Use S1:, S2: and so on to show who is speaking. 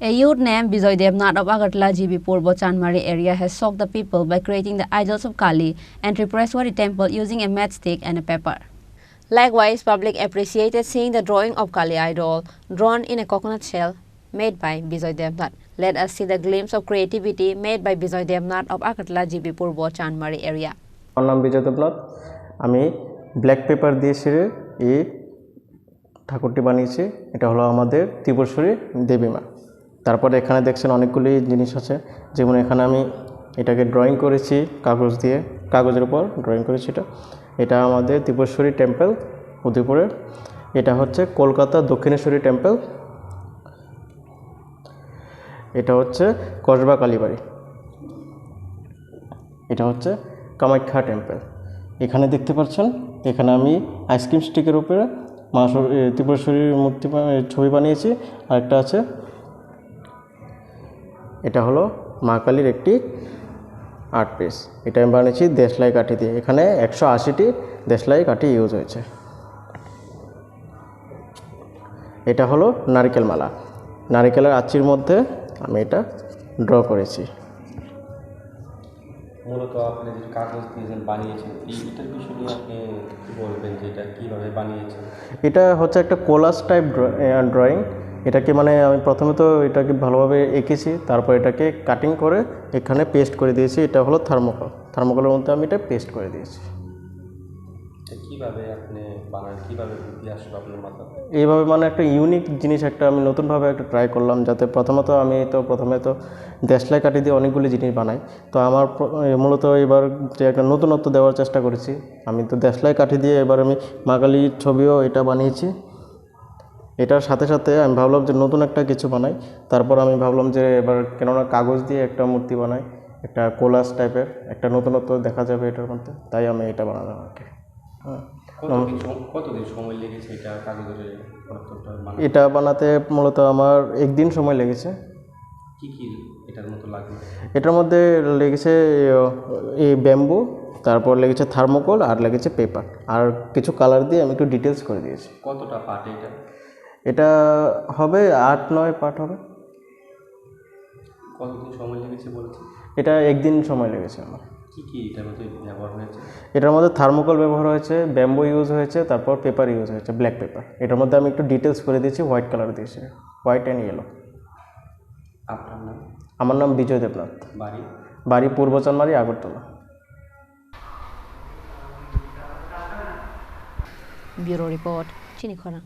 S1: A youth named Bijoy Debnath of Agartala GB Purbo Chanmari area has shocked the people by creating the idols of Kali and Tripureshwari temple using a matchstick and a paper. Likewise, public appreciated seeing the drawing of Kali idol drawn in a coconut shell made by Bijoy Debnath. Let us see the glimpse of creativity made by Bijoy Debnath of Agartala GB Purbo Chanmari area.
S2: আমার নাম বিজয় দেবনাথ। আমি black pepper দিয়ে সেরে এই ঠাকুরটি বানিয়েছি। এটা হলো আমাদের ত্রিপুরেশ্বরী দেবী মা। তারপরে এখানে দেখছেন অনেকগুলি জিনিস আছে, যেমন এখানে আমি এটাকে ড্রয়িং করেছি কাগজের উপর ড্রয়িং করেছি। এটা আমাদের ত্রিপুরেশ্বরী টেম্পল উদয়পুরের। এটা হচ্ছে কলকাতা দক্ষিণেশ্বরী টেম্পল। এটা হচ্ছে কসবা কালীবাড়ি। এটা হচ্ছে কামাখ্যা টেম্পল। এখানে দেখতে পাচ্ছেন, এখানে আমি আইসক্রিম স্টিকের উপরে মা ত্রিপুরেশ্বরীর মূর্তি ছবি বানিয়েছি। আরেকটা আছে, এটা হলো মা কালীর একটি আর্ট পিস। এটা আমি বানিয়েছি দেশলাই কাঠি দিয়ে। এখানে 180টি দেশলাই কাঠি ইউজ হয়েছে। এটা হলো নারকেল মালা। নারকেলের আঁচির মধ্যে আমি এটা ড্র করেছি।
S3: মূলত আপনি যে কাগজ দিয়ে বানিয়েছেন, এইটার বিষয়ে আপনি কি বলবেন যে এটা কীভাবে বানিয়েছেন?
S2: এটা হচ্ছে একটা কোলাজ টাইপ ড্রয়িং। এটাকে আমি প্রথমে তো এটাকে ভালোভাবে এঁকেছি, তারপর এটাকে কাটিং করে এখানে পেস্ট করে দিয়েছি। এটা হলো থার্মোকলের মধ্যে আমি এটা পেস্ট করে দিয়েছি।
S3: কীভাবে আপনি বানান, কীভাবে বুদ্ধি আসলো আপনার মাথায়?
S2: এইভাবে একটা ইউনিক জিনিস আমি নতুনভাবে একটা ট্রাই করলাম, যাতে প্রথমে তো দেশলাই কাঠি দিয়ে অনেকগুলি জিনিস বানাই। তো আমার মূলত এবার যে একটা নতুনত্ব দেওয়ার চেষ্টা করেছি। আমি তো দেশলাই কাঠি দিয়ে এবার আমি মা কালীর ছবিও এটা বানিয়েছি। এটার সাথে সাথে আমি ভাবলাম যে নতুন একটা কিছু বানাই। তারপর আমি ভাবলাম যে এবার কেননা কাগজ দিয়ে একটা মূর্তি বানাই, একটা কোলাজ টাইপের একটা নতুনত্ব দেখা যাবে এটার মধ্যে, তাই আমি এটা বানালাম আর কি।
S3: কতদিন সময় লেগেছে
S2: এটা বানাতে? মূলত আমার একদিন সময় লেগেছে।
S3: কি এটার মতো লাগে?
S2: এটার মধ্যে লেগেছে এই ব্যাম্বু, তারপর লেগেছে থার্মোকল, আর লেগেছে পেপার, আর কিছু কালার দিয়ে আমি একটু ডিটেলস করে দিয়েছি।
S3: কতটা পার্ট এটা?
S2: এটা হবে 8-9 পার্ট হবে।
S3: কতদিন সময় লেগেছে বলছি?
S2: এটা একদিন সময় লেগেছে আমার।
S3: কি এটার মধ্যে ব্যবহার হয়েছে?
S2: এটার মধ্যে থার্মোকল ব্যবহার হয়েছে, ব্যাম্বু ইউজ হয়েছে, তারপর পেপার ইউজ হয়েছে, ব্ল্যাক পেপার। এটার মধ্যে আমি একটু ডিটেলস করে দিয়েছি, হোয়াইট কালার দিয়েছি, হোয়াইট অ্যান্ড ইয়েলো।
S3: আপনার নাম?
S2: আমার নাম বিজয় দেবনাথ।
S3: বাড়ি
S2: পূর্ব Chanmari, Agartala.
S1: Bureau report, Chini Khorang.